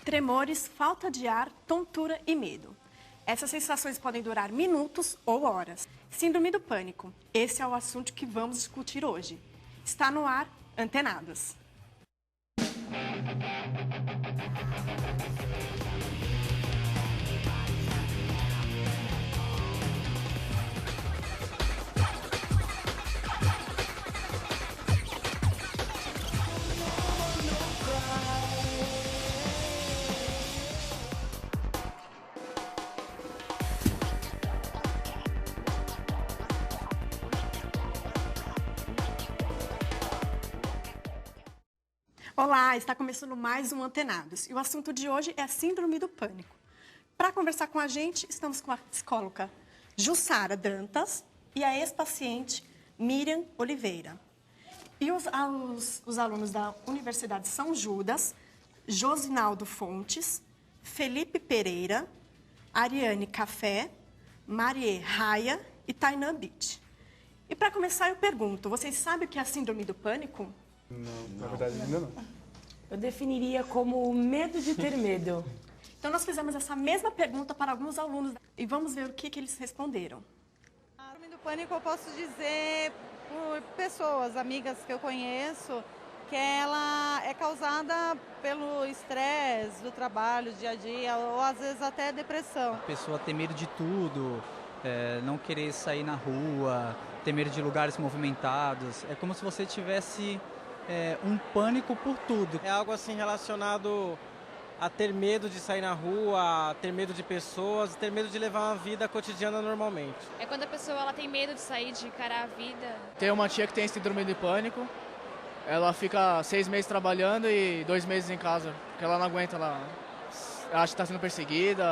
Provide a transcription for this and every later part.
Tremores, falta de ar, tontura e medo. Essas sensações podem durar minutos ou horas. Síndrome do pânico. Esse é o assunto que vamos discutir hoje. Está no ar, Antenados. Olá, está começando mais um Antenados e o assunto de hoje é a Síndrome do Pânico. Para conversar com a gente, estamos com a psicóloga Jussara Dantas e a ex-paciente Miriam Oliveira. E os alunos da Universidade São Judas, Josinaldo Fontes, Felipe Pereira, Ariane Café, Marie Raia e Tainã Beach. E para começar eu pergunto, vocês sabem o que é a Síndrome do Pânico? Não, na verdade ainda não. Eu definiria como medo de ter medo. Então nós fizemos essa mesma pergunta para alguns alunos e vamos ver o que eles responderam. A síndrome do pânico eu posso dizer por pessoas, amigas que eu conheço, que ela é causada pelo estresse do trabalho, dia a dia, ou às vezes até depressão. A pessoa ter medo de tudo, não querer sair na rua, ter medo de lugares movimentados. É como se você tivesse um pânico por tudo. É algo assim relacionado a ter medo de sair na rua, a ter medo de pessoas, ter medo de levar uma vida cotidiana normalmente. É quando a pessoa ela tem medo de sair, de encarar a vida. Tem uma tia que tem síndrome de pânico. Ela fica 6 meses trabalhando e 2 meses em casa, porque ela não aguenta, ela acha que está sendo perseguida.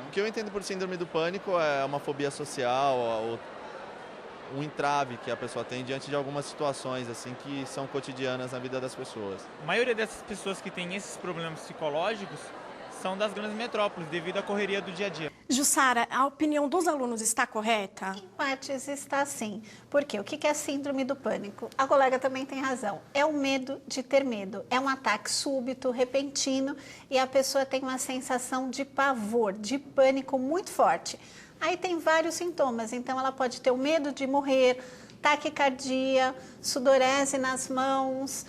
O que eu entendo por síndrome do pânico é uma fobia social, um entrave que a pessoa tem diante de algumas situações assim que são cotidianas na vida das pessoas. A maioria dessas pessoas que têm esses problemas psicológicos são das grandes metrópoles, devido à correria do dia a dia. Jussara, a opinião dos alunos está correta? Em partes está sim. Por quê? O que é a síndrome do pânico? A colega também tem razão. É o medo de ter medo. É um ataque súbito, repentino, e a pessoa tem uma sensação de pavor, de pânico muito forte. Aí tem vários sintomas, então ela pode ter o medo de morrer, taquicardia, sudorese nas mãos,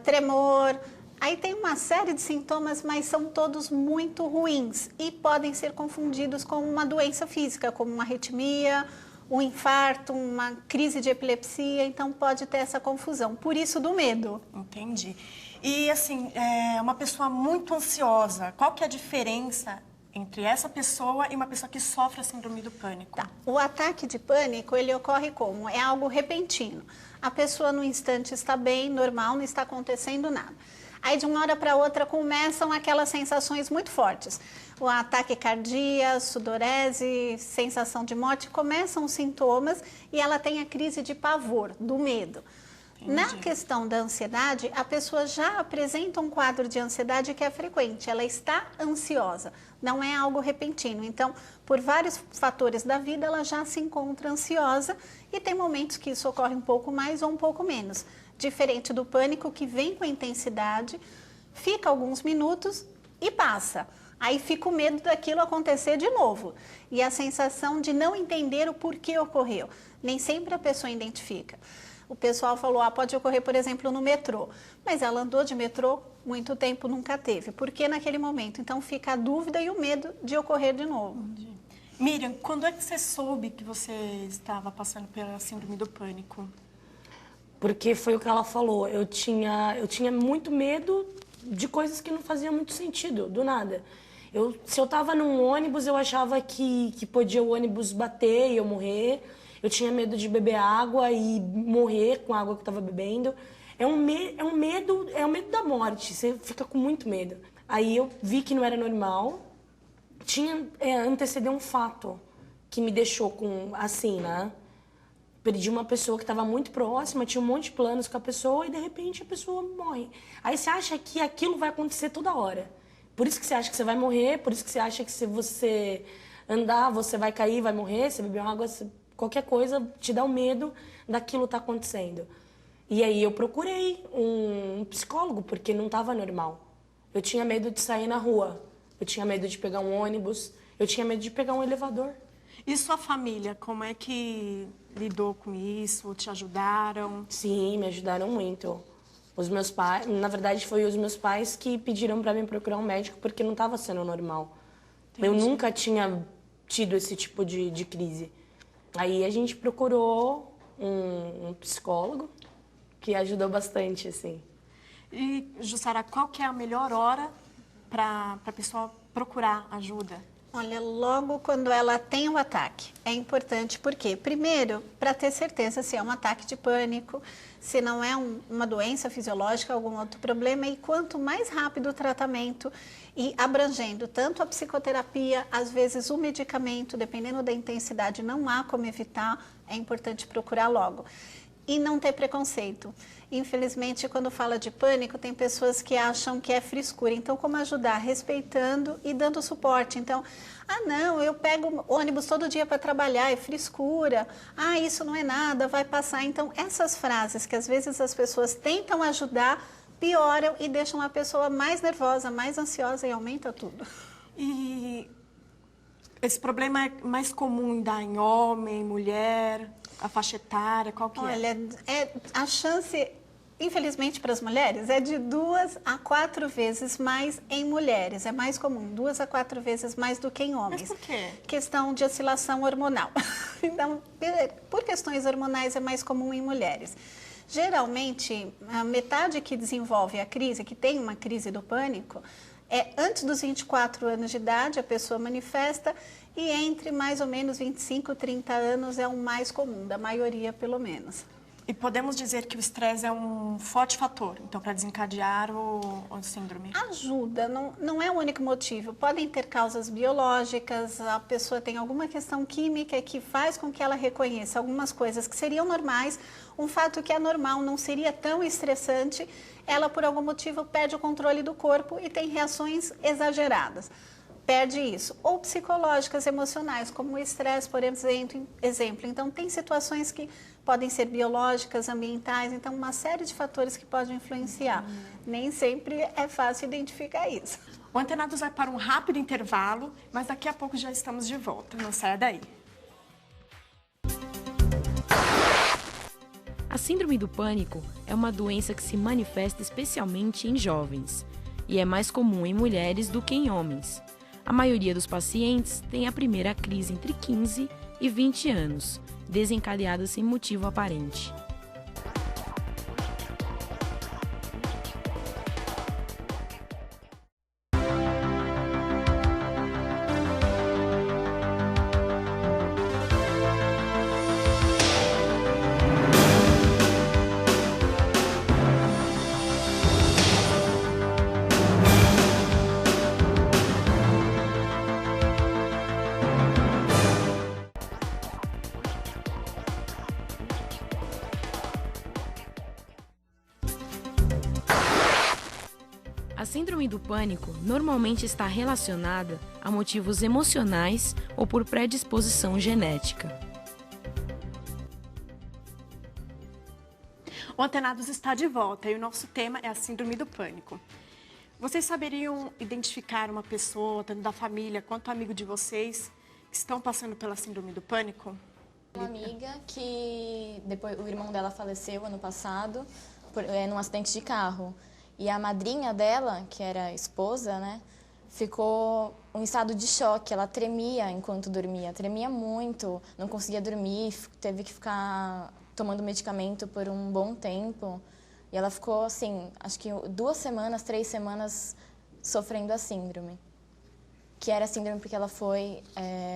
tremor. Aí tem uma série de sintomas, mas são todos muito ruins e podem ser confundidos com uma doença física, como uma arritmia, um infarto, uma crise de epilepsia, então pode ter essa confusão. Por isso do medo. Entendi. E assim, uma pessoa muito ansiosa, qual que é a diferença entre essa pessoa e uma pessoa que sofre a síndrome do pânico? Tá. O ataque de pânico, ele ocorre como? É algo repentino. A pessoa no instante está bem, normal, não está acontecendo nada. Aí de uma hora para outra começam aquelas sensações muito fortes. O ataque cardíaco, sudorese, sensação de morte, começam os sintomas e ela tem a crise de pavor, do medo. Entendi. Na questão da ansiedade, a pessoa já apresenta um quadro de ansiedade que é frequente, ela está ansiosa, não é algo repentino. Então, por vários fatores da vida, ela já se encontra ansiosa e tem momentos que isso ocorre um pouco mais ou um pouco menos. Diferente do pânico, que vem com intensidade, fica alguns minutos e passa. Aí fica o medo daquilo acontecer de novo e a sensação de não entender o porquê ocorreu. Nem sempre a pessoa identifica. O pessoal falou, pode ocorrer, por exemplo, no metrô. Mas ela andou de metrô muito tempo, nunca teve. Por que naquele momento? Então fica a dúvida e o medo de ocorrer de novo. Entendi. Miriam, quando é que você soube que você estava passando pela síndrome do pânico? Porque foi o que ela falou, eu tinha muito medo de coisas que não faziam muito sentido, do nada. Se eu estava num ônibus, eu achava que podia o ônibus bater e eu morrer. Eu tinha medo de beber água e morrer com a água que eu estava bebendo. É um medo da morte, você fica com muito medo. Aí eu vi que não era normal, antecedeu um fato que me deixou com, assim, né? Perdi uma pessoa que estava muito próxima, tinha um monte de planos com a pessoa e de repente a pessoa morre. Aí você acha que aquilo vai acontecer toda hora. Por isso que você acha que você vai morrer, por isso que você acha que se você andar, você vai cair, vai morrer, se beber água, qualquer coisa te dá o medo daquilo estar acontecendo. E aí eu procurei um psicólogo, porque não estava normal. Eu tinha medo de sair na rua, eu tinha medo de pegar um ônibus, eu tinha medo de pegar um elevador. E sua família, como é que lidou com isso? Te ajudaram? Sim, me ajudaram muito. Os meus pais, na verdade, foi os meus pais que pediram para mim procurar um médico porque não estava sendo normal. Entendi. Eu nunca tinha tido esse tipo de crise. Aí a gente procurou um psicólogo que ajudou bastante, assim. E, Jussara, qual que é a melhor hora para a pessoa procurar ajuda? Olha, logo quando ela tem o ataque, é importante porque, primeiro, para ter certeza se é um ataque de pânico, se não é uma doença fisiológica, algum outro problema, e quanto mais rápido o tratamento e abrangendo tanto a psicoterapia, às vezes o medicamento, dependendo da intensidade, não há como evitar, é importante procurar logo. E não ter preconceito. Infelizmente, quando fala de pânico, tem pessoas que acham que é frescura. Então, como ajudar? Respeitando e dando suporte. Então, não, eu pego ônibus todo dia para trabalhar, é frescura. Isso não é nada, vai passar. Então, essas frases que às vezes as pessoas tentam ajudar, pioram e deixam a pessoa mais nervosa, mais ansiosa e aumenta tudo. E esse problema é mais comum em homem, mulher, a faixa etária, qual que é? Olha, a chance, infelizmente para as mulheres, é de 2 a 4 vezes mais em mulheres. É mais comum, 2 a 4 vezes mais do que em homens. Mas por quê? Questão de oscilação hormonal. Então, por questões hormonais é mais comum em mulheres. Geralmente, a metade que desenvolve a crise, que tem uma crise do pânico, é antes dos 24 anos de idade, a pessoa manifesta, e entre mais ou menos 25 e 30 anos é o mais comum, da maioria pelo menos. E podemos dizer que o estresse é um forte fator, então, para desencadear o síndrome? Ajuda, não é o único motivo. Podem ter causas biológicas, a pessoa tem alguma questão química que faz com que ela reconheça algumas coisas que seriam normais, um fato que é normal, não seria tão estressante, ela por algum motivo perde o controle do corpo e tem reações exageradas. Perde isso. Ou psicológicas, emocionais, como o estresse, por exemplo. Então, tem situações que podem ser biológicas, ambientais, então uma série de fatores que podem influenciar. Nem sempre é fácil identificar isso. O Antenados vai para um rápido intervalo, mas daqui a pouco já estamos de volta. Não saia daí. A síndrome do pânico é uma doença que se manifesta especialmente em jovens e é mais comum em mulheres do que em homens. A maioria dos pacientes tem a primeira crise entre 15 e 20 anos, desencadeada sem motivo aparente. A síndrome do pânico normalmente está relacionada a motivos emocionais ou por predisposição genética. O Antenados está de volta e o nosso tema é a síndrome do pânico. Vocês saberiam identificar uma pessoa, tanto da família quanto amigo de vocês, que estão passando pela síndrome do pânico? Uma amiga que depois o irmão dela faleceu ano passado num acidente de carro. E a madrinha dela, que era esposa, né, ficou em estado de choque. Ela tremia enquanto dormia, tremia muito, não conseguia dormir, teve que ficar tomando medicamento por um bom tempo. E ela ficou, assim, acho que 2 semanas, 3 semanas sofrendo a síndrome. Que era a síndrome porque ela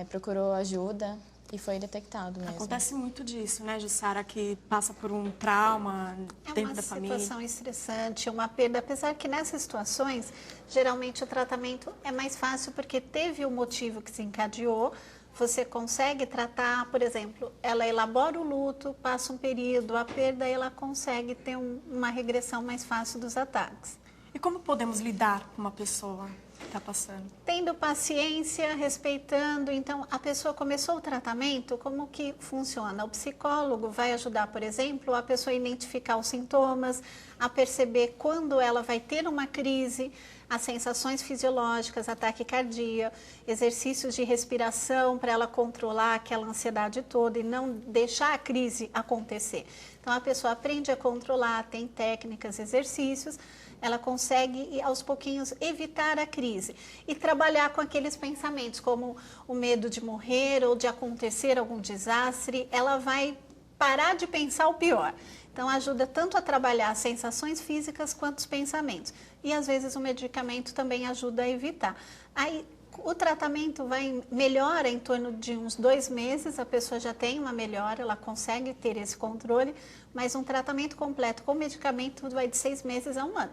procurou ajuda e foi detectado mesmo. Acontece muito disso, né, Jussara, que passa por um trauma dentro da família. É uma situação estressante, uma perda, apesar que nessas situações, geralmente o tratamento é mais fácil porque teve o motivo que se encadeou, você consegue tratar, por exemplo, ela elabora o luto, passa um período, a perda, ela consegue ter uma regressão mais fácil dos ataques. E como podemos lidar com uma pessoa que está passando? Tendo paciência, respeitando. Então, a pessoa começou o tratamento, como que funciona? O psicólogo vai ajudar, por exemplo, a pessoa a identificar os sintomas, a perceber quando ela vai ter uma crise, as sensações fisiológicas, a taquicardia, exercícios de respiração para ela controlar aquela ansiedade toda e não deixar a crise acontecer. Então, a pessoa aprende a controlar, tem técnicas, exercícios, ela consegue, aos pouquinhos, evitar a crise e trabalhar com aqueles pensamentos, como o medo de morrer ou de acontecer algum desastre. Ela vai parar de pensar o pior. Então, ajuda tanto a trabalhar as sensações físicas quanto os pensamentos. E, às vezes, o medicamento também ajuda a evitar. Aí, o tratamento melhora em torno de uns 2 meses, a pessoa já tem uma melhora, ela consegue ter esse controle, mas um tratamento completo com medicamento vai de 6 meses a 1 ano.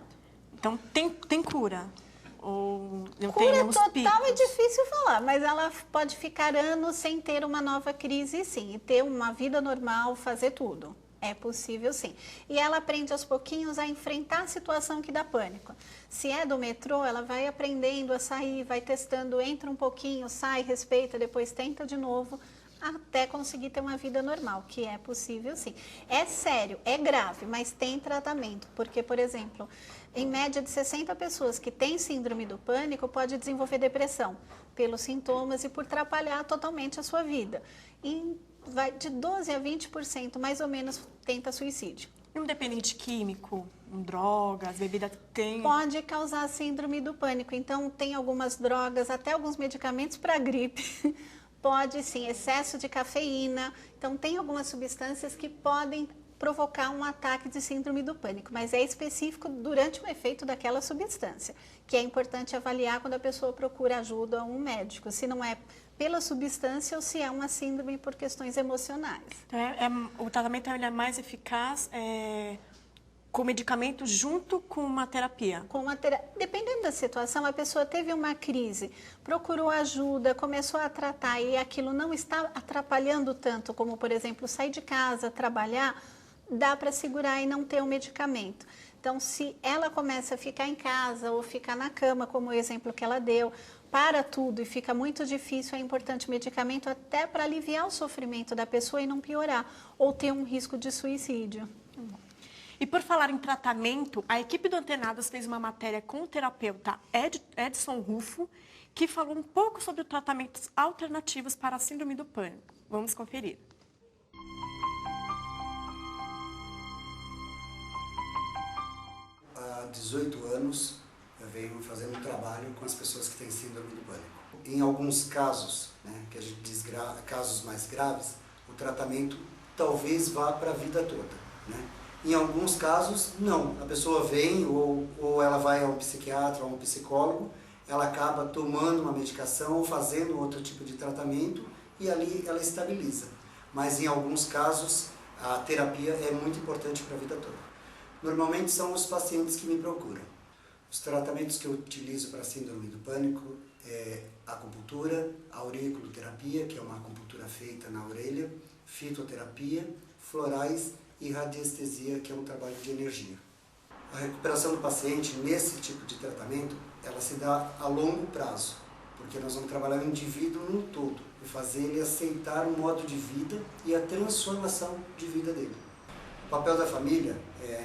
Então, tem cura? Ou não cura tem total picos? é difícil falar, mas ela pode ficar anos sem ter uma nova crise, sim, e ter uma vida normal, fazer tudo. É possível, sim. E ela aprende aos pouquinhos a enfrentar a situação que dá pânico. Se é do metrô, ela vai aprendendo a sair, vai testando, entra um pouquinho, sai, respeita, depois tenta de novo, até conseguir ter uma vida normal, que é possível, sim. É sério, é grave, mas tem tratamento. Porque, por exemplo, em média de 60 pessoas que têm síndrome do pânico, pode desenvolver depressão pelos sintomas e por atrapalhar totalmente a sua vida. E vai de 12% a 20%, mais ou menos, tenta suicídio. E um dependente químico, drogas, bebida tem... Pode causar síndrome do pânico. Então, tem algumas drogas, até alguns medicamentos para gripe. Pode, sim, excesso de cafeína. Então, tem algumas substâncias que podem provocar um ataque de síndrome do pânico, mas é específico durante o efeito daquela substância, que é importante avaliar quando a pessoa procura ajuda a um médico, se não é pela substância ou se é uma síndrome por questões emocionais. Então, o tratamento é mais eficaz com medicamento junto com uma terapia? Dependendo da situação, a pessoa teve uma crise, procurou ajuda, começou a tratar e aquilo não está atrapalhando tanto, como, por exemplo, sair de casa, trabalhar, dá para segurar e não ter o medicamento. Então, se ela começa a ficar em casa ou ficar na cama, como o exemplo que ela deu, para tudo e fica muito difícil, é importante o medicamento até para aliviar o sofrimento da pessoa e não piorar, ou ter um risco de suicídio. E por falar em tratamento, a equipe do Antenados fez uma matéria com o terapeuta Edson Rufo, que falou um pouco sobre tratamentos alternativos para a síndrome do pânico. Vamos conferir. Há 18 anos, eu venho fazendo um trabalho com as pessoas que têm síndrome do pânico. Em alguns casos, que a gente diz casos mais graves, o tratamento talvez vá para a vida toda. Em alguns casos, não. A pessoa vem ou ela vai a um psiquiatra ou a um psicólogo, ela acaba tomando uma medicação ou fazendo outro tipo de tratamento e ali ela estabiliza. Mas em alguns casos, a terapia é muito importante para a vida toda. Normalmente são os pacientes que me procuram. Os tratamentos que eu utilizo para a síndrome do pânico é acupuntura, auriculoterapia, que é uma acupuntura feita na orelha, fitoterapia, florais e radiestesia, que é um trabalho de energia. A recuperação do paciente nesse tipo de tratamento, ela se dá a longo prazo, porque nós vamos trabalhar o indivíduo no todo e fazer ele aceitar um modo de vida e a transformação de vida dele. O papel da família,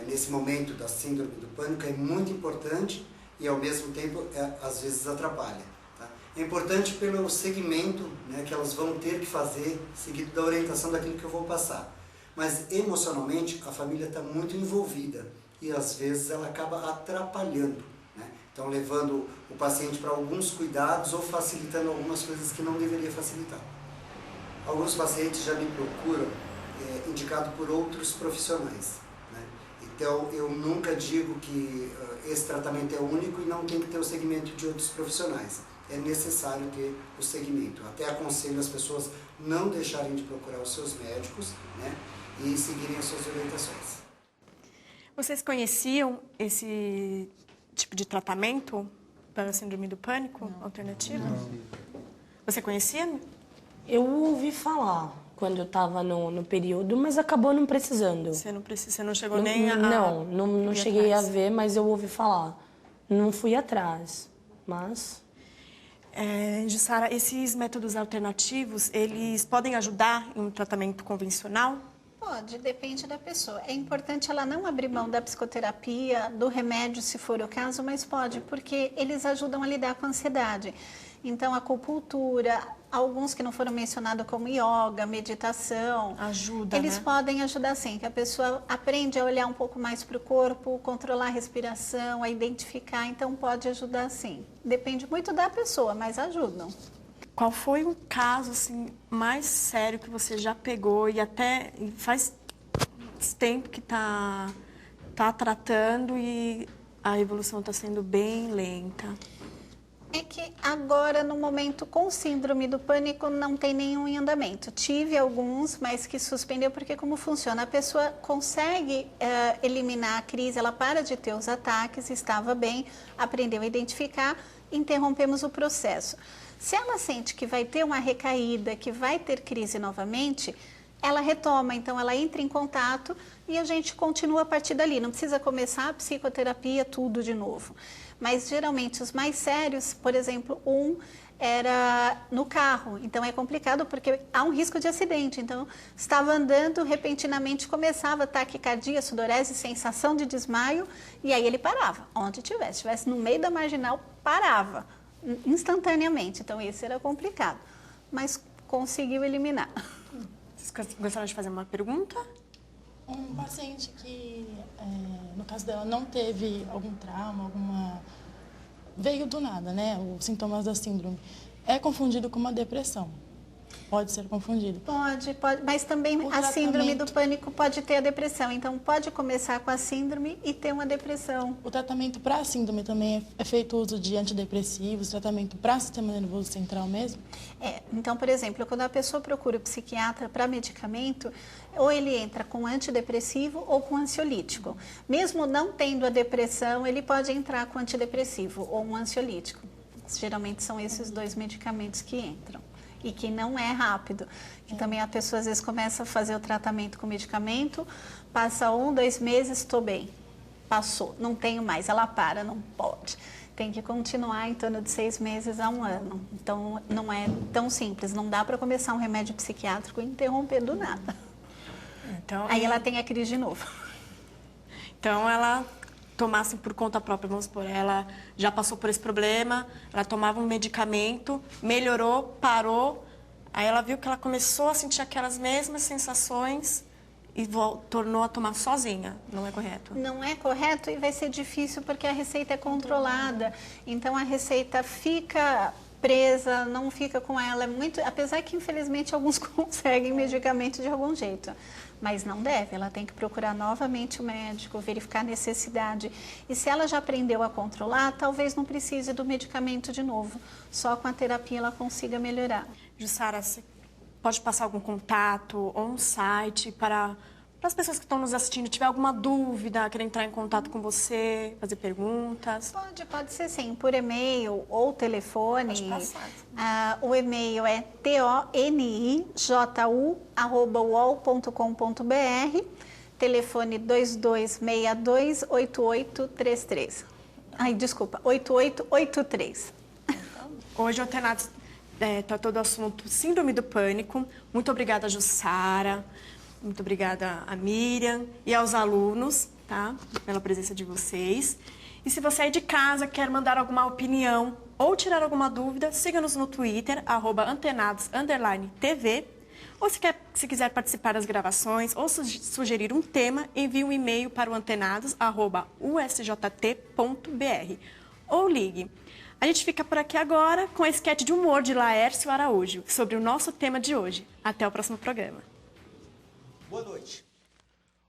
nesse momento da síndrome do pânico, é muito importante e, ao mesmo tempo, às vezes atrapalha. Tá? É importante pelo segmento que elas vão ter que fazer, seguido da orientação daquilo que eu vou passar. Mas, emocionalmente, a família está muito envolvida e, às vezes, ela acaba atrapalhando. Então, levando o paciente para alguns cuidados ou facilitando algumas coisas que não deveria facilitar. Alguns pacientes já me procuram indicado por outros profissionais. Então, eu nunca digo que esse tratamento é único e não tem que ter o segmento de outros profissionais. É necessário ter o segmento. Até aconselho as pessoas não deixarem de procurar os seus médicos e seguirem as suas orientações. Vocês conheciam esse tipo de tratamento para a síndrome do pânico alternativo? Não. Você conhecia? Eu ouvi falar quando eu estava no período, mas acabou não precisando. Você não chegou nem a... Não cheguei a ver, mas eu ouvi falar. Não fui atrás, mas... Jussara, esses métodos alternativos, eles podem ajudar em um tratamento convencional? Pode, depende da pessoa. É importante ela não abrir mão da psicoterapia, do remédio, se for o caso, mas pode, porque eles ajudam a lidar com a ansiedade. Então, a acupuntura, alguns que não foram mencionados como yoga, meditação. Ajuda, eles né? podem ajudar sim, que a pessoa aprende a olhar um pouco mais para o corpo, controlar a respiração, a identificar, então pode ajudar sim. Depende muito da pessoa, mas ajudam. Qual foi o caso assim, mais sério que você já pegou e até faz tempo que tá tratando e a evolução está sendo bem lenta? É que agora, no momento, com síndrome do pânico, não tem nenhum em andamento. Tive alguns, mas que suspendeu, porque como funciona? A pessoa consegue eliminar a crise, ela para de ter os ataques, estava bem, aprendeu a identificar, interrompemos o processo. Se ela sente que vai ter uma recaída, que vai ter crise novamente, ela retoma, então ela entra em contato e a gente continua a partir dali. Não precisa começar a psicoterapia, tudo de novo. Mas geralmente os mais sérios, por exemplo, era no carro. Então é complicado porque há um risco de acidente. Então estava andando, repentinamente começava taquicardia, sudorese, sensação de desmaio e aí ele parava. Onde estivesse no meio da marginal, parava instantaneamente. Então esse era complicado, mas conseguiu eliminar. Vocês gostariam de fazer uma pergunta? Um paciente que, no caso dela, não teve algum trauma, veio do nada, né? Os sintomas da síndrome. É confundido com uma depressão. Pode ser confundido. Pode, mas também a síndrome do pânico pode ter a depressão. Então, pode começar com a síndrome e ter uma depressão. O tratamento para a síndrome também é feito uso de antidepressivos, tratamento para sistema nervoso central mesmo? Então, por exemplo, quando a pessoa procura o psiquiatra para medicamento, ou ele entra com antidepressivo ou com ansiolítico. Mesmo não tendo a depressão, ele pode entrar com antidepressivo ou um ansiolítico. Geralmente são esses dois medicamentos que entram. E que não é rápido. Que também a pessoa às vezes começa a fazer o tratamento com medicamento, passa 1, 2 meses, estou bem. Passou, não tenho mais, ela para, não pode. Tem que continuar em torno de 6 meses a 1 ano. Então não é tão simples, não dá para começar um remédio psiquiátrico e interromper do nada. Então, aí ela tem a crise de novo. Então ela tomasse por conta própria, vamos supor, ela já passou por esse problema, ela tomava um medicamento, melhorou, parou, aí ela viu que ela começou a sentir aquelas mesmas sensações e tornou a tomar sozinha, não é correto? Não é correto e vai ser difícil porque a receita é controlada, então a receita fica presa, não fica com ela, apesar que infelizmente alguns conseguem medicamento de algum jeito. Mas não deve, ela tem que procurar novamente o médico, verificar a necessidade. E se ela já aprendeu a controlar, talvez não precise do medicamento de novo. Só com a terapia ela consiga melhorar. Jussara, você pode passar algum contato ou um site para as pessoas que estão nos assistindo, tiver alguma dúvida, querer entrar em contato com você, fazer perguntas? Pode ser sim, por e-mail ou telefone. Pode passar. O e-mail é toniju@uol.com.br, telefone 2262-8833. Ai, desculpa, 8883. Hoje o Antenados tratou do assunto Síndrome do Pânico. Muito obrigada, Jussara. Muito obrigada a Miriam e aos alunos, tá? Pela presença de vocês. E se você é de casa, quer mandar alguma opinião ou tirar alguma dúvida, siga-nos no Twitter, @antenados_tv. Ou se quiser participar das gravações ou sugerir um tema, envie um e-mail para o antenados@usjt.br ou ligue. A gente fica por aqui agora com a esquete de humor de Laércio Araújo sobre o nosso tema de hoje. Até o próximo programa. Boa noite.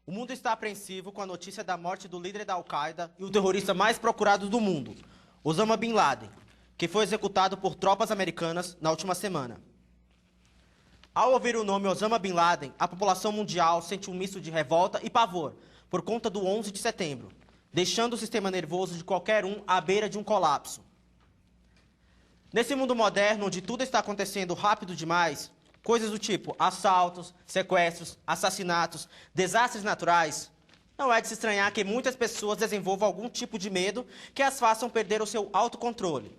O mundo está apreensivo com a notícia da morte do líder da Al-Qaeda e o terrorista mais procurado do mundo, Osama Bin Laden, que foi executado por tropas americanas na última semana. Ao ouvir o nome Osama Bin Laden, a população mundial sente um misto de revolta e pavor por conta do 11 de setembro, deixando o sistema nervoso de qualquer um à beira de um colapso. Nesse mundo moderno, onde tudo está acontecendo rápido demais, coisas do tipo assaltos, sequestros, assassinatos, desastres naturais, não é de se estranhar que muitas pessoas desenvolvam algum tipo de medo que as façam perder o seu autocontrole.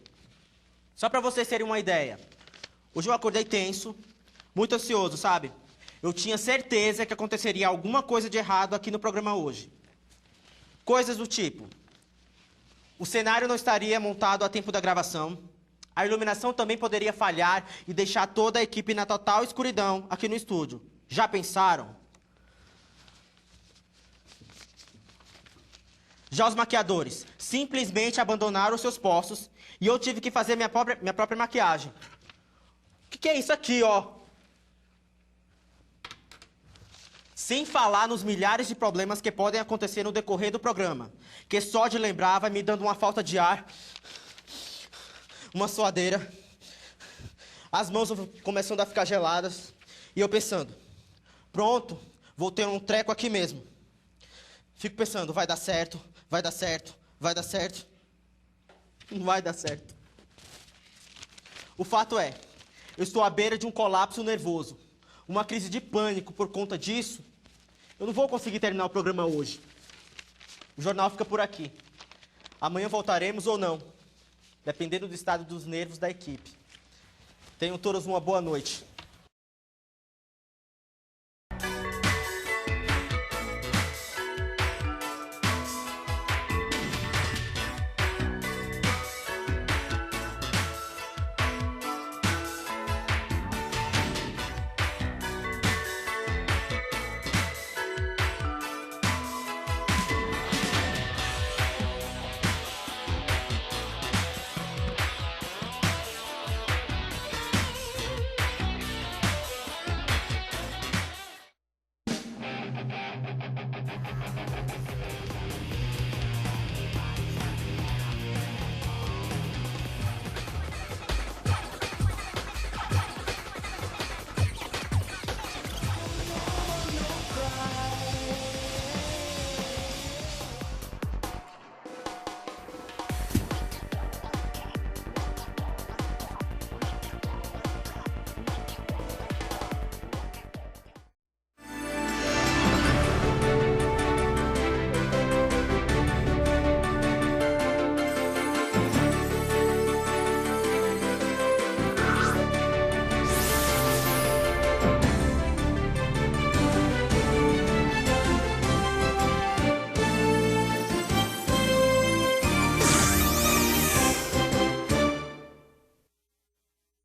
Só para vocês terem uma ideia, hoje eu acordei tenso, muito ansioso, sabe? Eu tinha certeza que aconteceria alguma coisa de errado aqui no programa hoje. Coisas do tipo: o cenário não estaria montado a tempo da gravação, a iluminação também poderia falhar e deixar toda a equipe na total escuridão aqui no estúdio. Já pensaram? Já os maquiadores simplesmente abandonaram os seus postos e eu tive que fazer minha própria maquiagem. O que é isso aqui, ó? Sem falar nos milhares de problemas que podem acontecer no decorrer do programa, que só de lembrar vai me dando uma falta de ar, uma suadeira, as mãos começando a ficar geladas, e eu pensando, pronto, vou ter um treco aqui mesmo. Fico pensando, vai dar certo, vai dar certo, vai dar certo. Não vai dar certo. O fato é, eu estou à beira de um colapso nervoso, uma crise de pânico por conta disso. Eu não vou conseguir terminar o programa hoje. O jornal fica por aqui. Amanhã voltaremos ou não, dependendo do estado dos nervos da equipe. Tenham todos uma boa noite.